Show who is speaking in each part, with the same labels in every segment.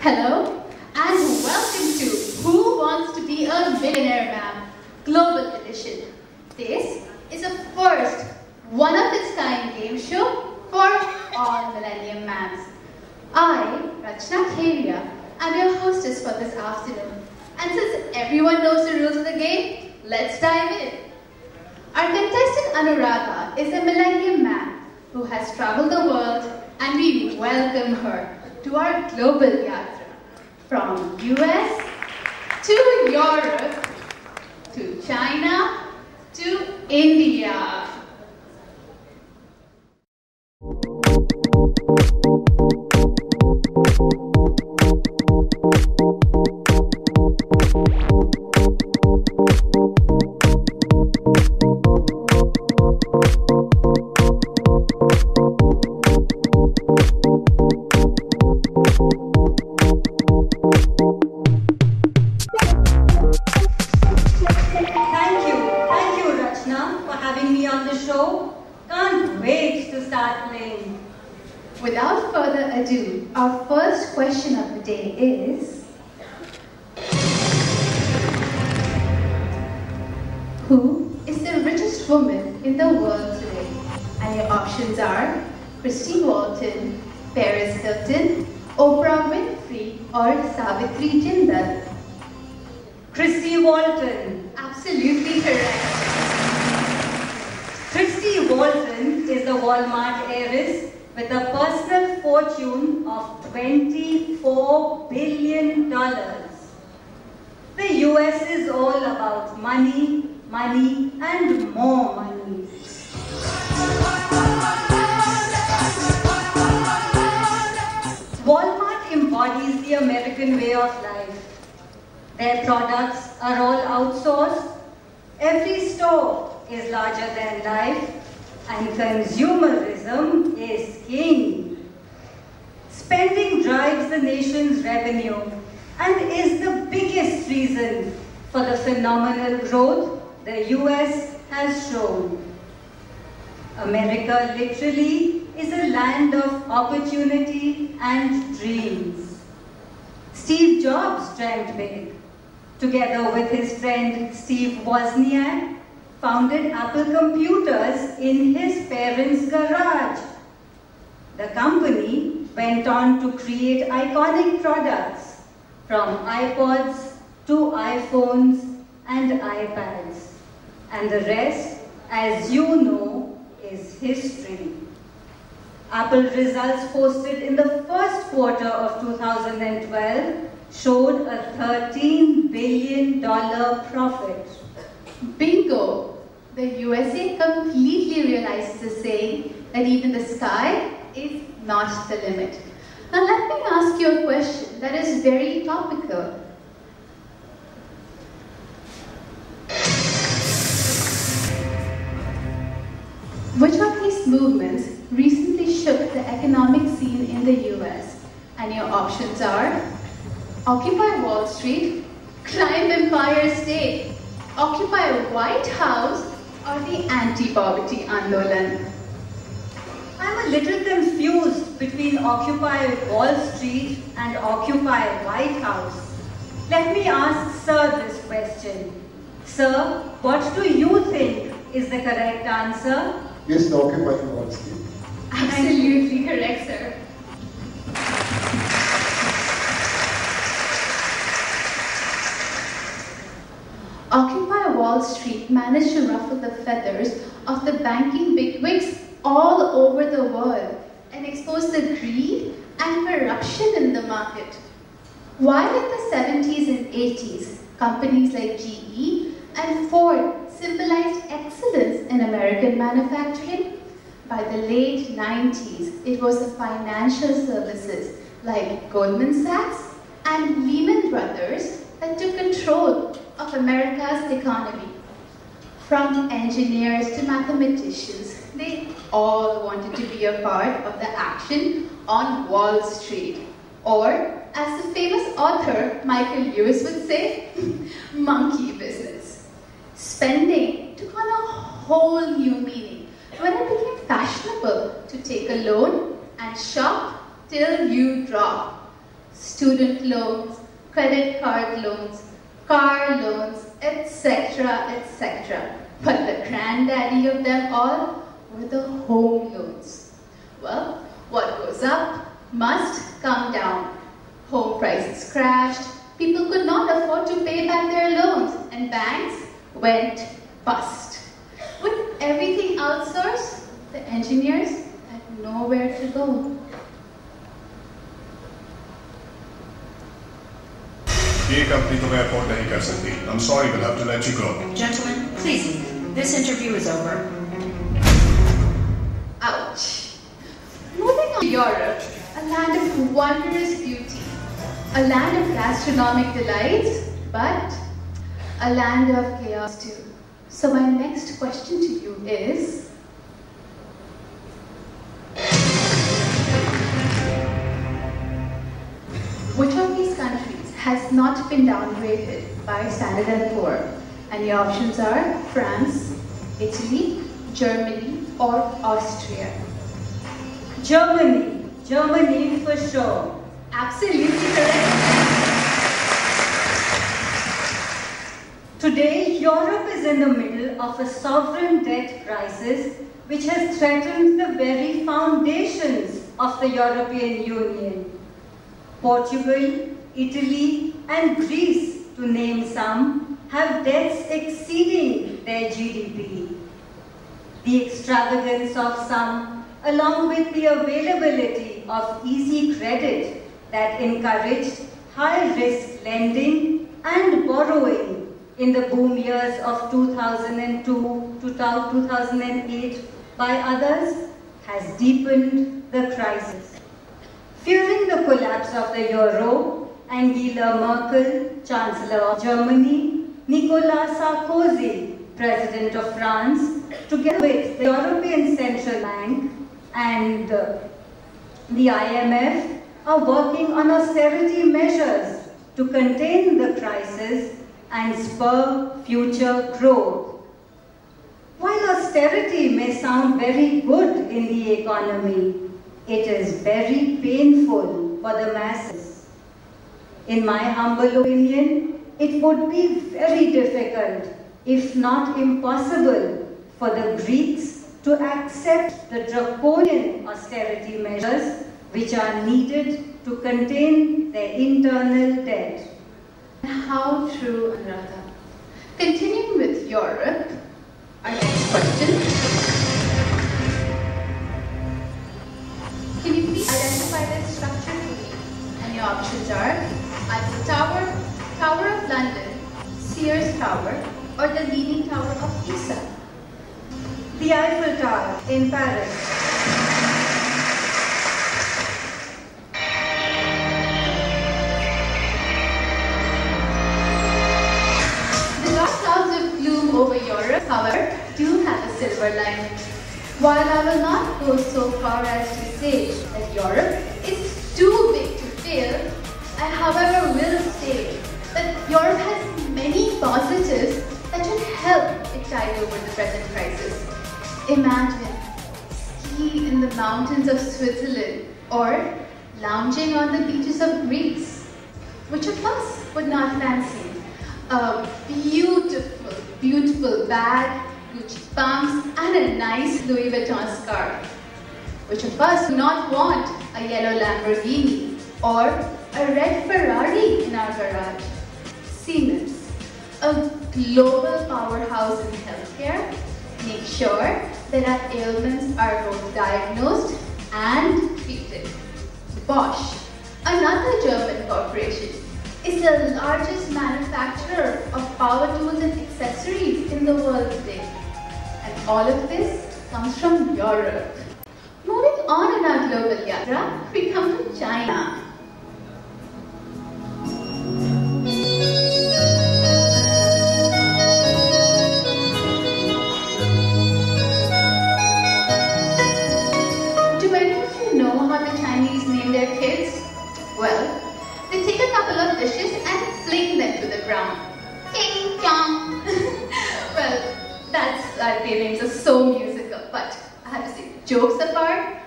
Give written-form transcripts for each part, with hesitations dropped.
Speaker 1: Hello and welcome to Who Wants to Be a Millionaire Ma'am Global Edition. This is a first, one-of-its-kind game show for all Millennium Ma'ams. I, Rachna Kheria, am your hostess for this afternoon. And since everyone knows the rules of the game, let's dive in. Our contestant Anuradha is a Millennium Ma'am who has traveled the world, and we welcome her to our global yatra. From US to Europe to China to India. Without further ado, our first question of the day is, who is the richest woman in the world today? And your options are Christy Walton, Paris Hilton, Oprah Winfrey, or Savitri Jindal.
Speaker 2: Christy Walton.
Speaker 1: Absolutely correct.
Speaker 2: Christy Walton is the Walmart heiress with a personal fortune of $24 billion. The US is all about money, money, and more money. Walmart embodies the American way of life. Their products are all outsourced. Every store is larger than life. And consumerism is king. Spending drives the nation's revenue and is the biggest reason for the phenomenal growth the US has shown. America literally is a land of opportunity and dreams. Steve Jobs dreamt big. Together with his friend Steve Wozniak, founded Apple Computers in his parents' garage. The company went on to create iconic products, from iPods to iPhones and iPads. And the rest, as you know, is history. Apple results posted in the first quarter of 2012 showed a $13 billion profit.
Speaker 1: Bingo! The USA completely realizes the saying that even the sky is not the limit. Now let me ask you a question that is very topical. Which of these movements recently shook the economic scene in the US? And your options are Occupy Wall Street, Climb Empire State, Occupy White House, or the Anti-Poverty Andolan?
Speaker 2: I'm a little confused between Occupy Wall Street and Occupy White House. Let me ask Sir this question. Sir, what do you think is the correct answer?
Speaker 3: Yes, the Occupy Wall Street.
Speaker 1: Absolutely correct, sir. Occupy Wall Street managed to ruffle the feathers of the banking bigwigs all over the world and expose the greed and corruption in the market. While in the 70s and 80s, companies like GE and Ford symbolized excellence in American manufacturing, by the late 90s, it was the financial services like Goldman Sachs and Lehman Brothers that took control of America's economy. From engineers to mathematicians, they all wanted to be a part of the action on Wall Street. Or, as the famous author Michael Lewis would say, monkey business. Spending took on a whole new meaning when it became fashionable to take a loan and shop till you drop. student loans, credit card loans, car loans, etc., etc. But the granddaddy of them all were the home loans. Well, what goes up must come down. Home prices crashed, people could not afford to pay back their loans, and banks went bust. With everything outsourced, the engineers had nowhere to go.
Speaker 4: ये company तो मैं afford नहीं कर सकती. I'm sorry, we'll have to let you go.
Speaker 5: Gentlemen, please leave. This interview is over.
Speaker 1: Ouch. Moving on to Europe, a land of wondrous beauty, a land of gastronomic delights, but a land of chaos too. So my next question to you is, which of these countries has not been downgraded by Standard & Poor? And your options are France, Italy, Germany, or Austria.
Speaker 2: Germany. Germany for sure.
Speaker 1: Absolutely correct.
Speaker 2: Today, Europe is in the middle of a sovereign debt crisis which has threatened the very foundations of the European Union. Portugal, Italy, and Greece, to name some, have debts exceeding their GDP. The extravagance of some, along with the availability of easy credit that encouraged high-risk lending and borrowing in the boom years of 2002 to 2008 by others, has deepened the crisis. Fearing the collapse of the euro, Angela Merkel, Chancellor of Germany, Nicolas Sarkozy, President of France, together with the European Central Bank and the IMF, are working on austerity measures to contain the crisis and spur future growth. While austerity may sound very good in the economy, it is very painful for the masses. In my humble opinion, it would be very difficult, if not impossible, for the Greeks to accept the draconian austerity measures which are needed to contain their internal debt.
Speaker 1: How true, Anuradha. Continuing with Europe, our next question. Can you please identify the structure for me? And your options are Eiffel Tower, Tower of London, Sears Tower, or the Leaning Tower of Pisa?
Speaker 2: The Eiffel Tower in Paris.
Speaker 1: Over Europe, however, do have a silver lining. While I will not go so far as to say that Europe is too big to fail, I however will say that Europe has many positives that should help it tide over the present crisis. Imagine ski in the mountains of Switzerland or lounging on the beaches of Greece. Which of us would not fancy a beautiful bag, Gucci pumps, and a nice Louis Vuitton scarf? Which of us do not want a yellow Lamborghini or a red Ferrari in our garage? Siemens, a global powerhouse in healthcare, make sure that our ailments are both diagnosed and treated. Bosch, another German corporation, is the largest manufacturer of power tools and accessories in the world today. And all of this comes from Europe. Moving on in our global yatra, we come to China. Do any of you know how the Chinese name their kids? Well, they take a couple of dishes and fling them to the ground. King Chong. Well, their names are so musical, but I have to say, jokes apart,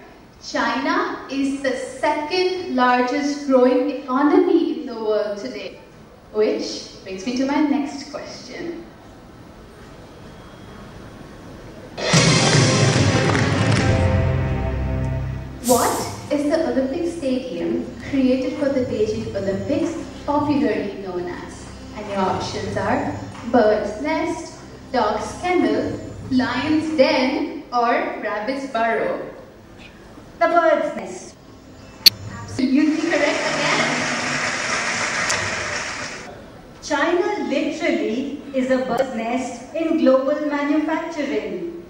Speaker 1: China is the second largest growing economy in the world today. Which brings me to my next question. What is the Olympic Stadium created for the Beijing Olympics, popularly known as? And your options are Bird's Nest, Dog's Kennel, Lion's Den, or Rabbit's Burrow.
Speaker 2: The Bird's Nest.
Speaker 1: Absolutely correct again.
Speaker 2: China literally is a bird's nest in global manufacturing.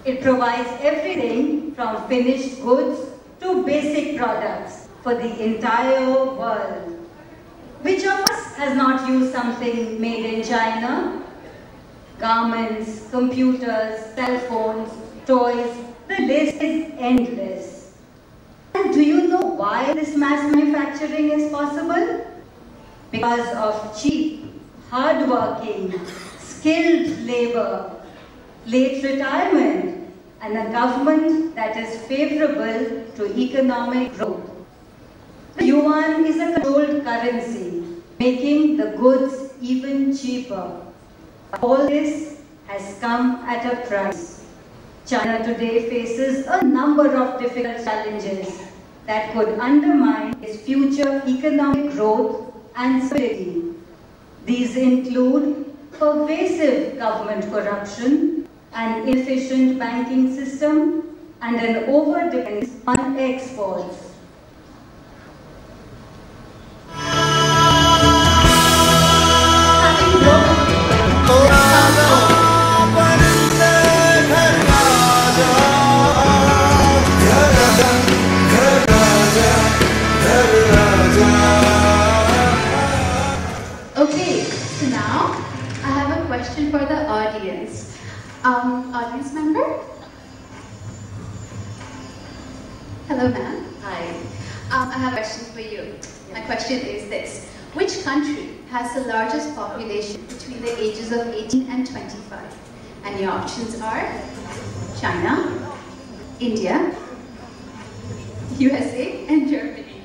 Speaker 2: It provides everything from finished goods to basic products for the entire world. Which of us has not used something made in China? Garments, computers, cell phones, toys, the list is endless. And do you know why this mass manufacturing is possible? Because of cheap, hard-working, skilled labor, late retirement, and a government that is favorable to economic growth. The yuan is a controlled currency, making the goods even cheaper. All this has come at a price. China today faces a number of difficult challenges that could undermine its future economic growth and stability. These include pervasive government corruption, an inefficient banking system, and an over-dependence on exports.
Speaker 1: Okay, so now I have a question for the audience. Audience member? Hello, ma'am.
Speaker 5: Hi.
Speaker 1: I have a question for you. My question is this. Which country has the largest population between the ages of 18 and 25? And your options are China, India, USA, and Germany.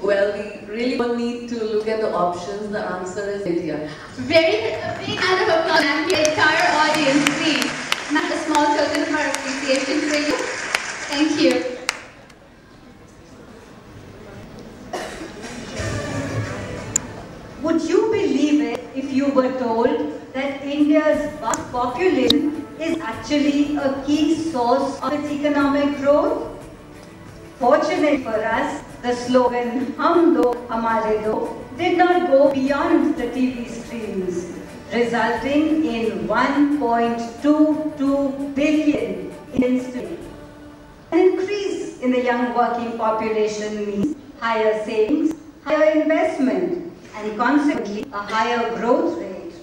Speaker 6: Well, we really don't need to look at the options. The answer is India.
Speaker 1: Very good. A big round of applause and the entire audience, please. Not a small token of our appreciation for you. Thank you.
Speaker 2: Would you believe it if you were told that India's vast population is actually a key source of its economic growth? Fortunately for us, the slogan "Hum do, hamare do" did not go beyond the TV screens, resulting in 1.22 billion Indians. An increase in the young working population means higher savings, higher investment, and consequently a higher growth rate.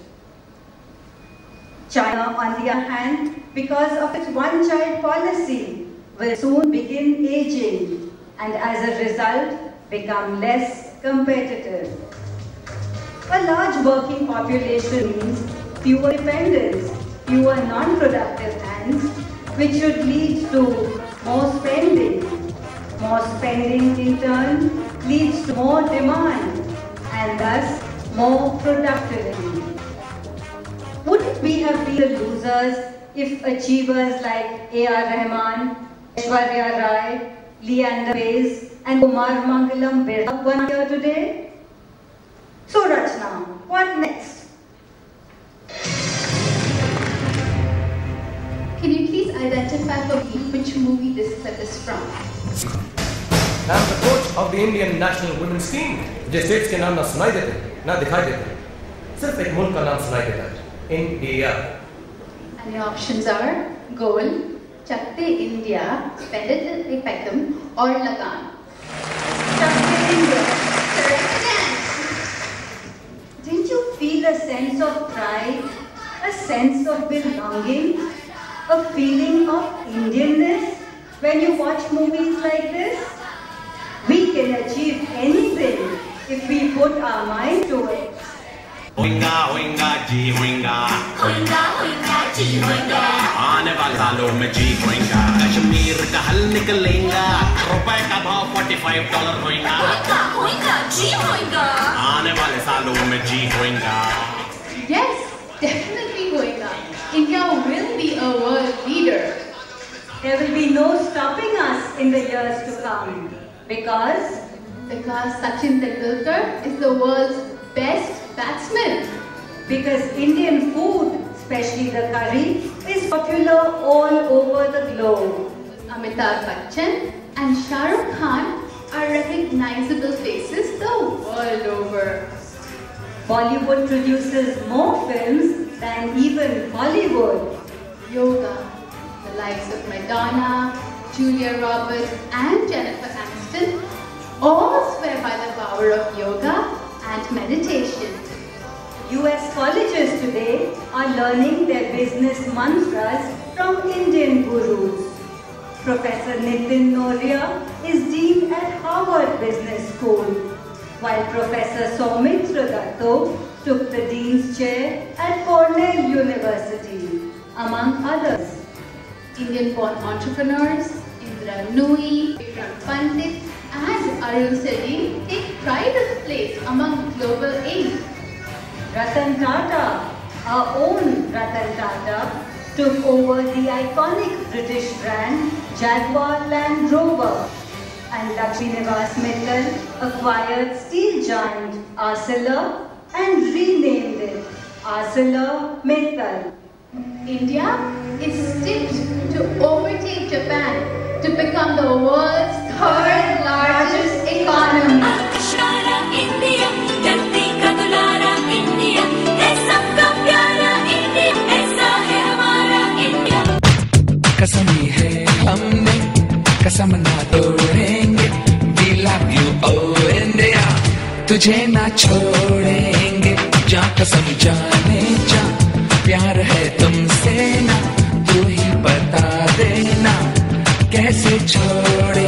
Speaker 2: China, on the other hand, because of its one-child policy, will soon begin aging and as a result become less competitive. A large working population means fewer dependents, fewer non-productive hands, which should lead to more spending. More spending in turn leads to more demand and thus more productivity. Wouldn't we have been the losers if achievers like A.R. Rahman, Aishwarya Rai, Leander Paes, and Kumar Mangalam Birla were here today? So Rachna, what next?
Speaker 1: Can you please identify for me which movie this clip is from?
Speaker 7: I'm the coach of the Indian national women's team. मुझे states के नाम ना सुनाई देते, ना दिखाई देते, सिर्फ एक मुल्क का नाम सुनाई देता है, India.
Speaker 1: And your options are Goal, Chakte India, Spend Peckham, or Lagan.
Speaker 2: Chakte India.
Speaker 1: Correct again.
Speaker 2: Didn't you feel a sense of pride, a sense of belonging, a feeling of Indianness when you watch movies like this? We can achieve anything if we put our mind to it.
Speaker 8: Oinga, oinga, ji, oinga. Oinga, oinga, ji. आने वाले सालों में जी होएगा, कश्मीर का हल निकलेगा, रुपए का भाव $45 होएगा, जी होएगा, आने वाले सालों में जी होएगा।
Speaker 1: Yes, definitely होएगा. India will be a world leader.
Speaker 2: There will be no stopping us in the years to come because
Speaker 1: Sachin Tendulkar is the world's best batsman.
Speaker 2: Because Indian food, especially the curry, is popular all over the globe.
Speaker 1: Amitabh Bachchan and Shah Rukh Khan are recognizable faces the world over.
Speaker 2: Bollywood produces more films than even Hollywood.
Speaker 1: Yoga, the likes of Madonna, Julia Roberts and Jennifer Aniston all swear by the power of yoga and meditation.
Speaker 2: US colleges today are learning their business mantras from Indian gurus. Professor Nitin Noria is Dean at Harvard Business School, while Professor Soumitra Datto took the Dean's chair at Cornell University, among others.
Speaker 1: Indian-born entrepreneurs Indra Nooyi, Vikram Pandit and Arun Sethi take pride of place among global aims.
Speaker 2: Ratan Tata, our own Ratan Tata, took over the iconic British brand Jaguar Land Rover, and Lakshmi Nivas Mittal acquired steel giant Arcelor and renamed it ArcelorMittal.
Speaker 1: India is tipped to overtake Japan to become the world's third largest economy.
Speaker 9: कसम है हमने कसम ना तोड़ेंगे We love you oh India तुझे ना छोड़ेंगे जा कसम जाने जा प्यार है तुमसे ना तू ही बता देना कैसे छोड़े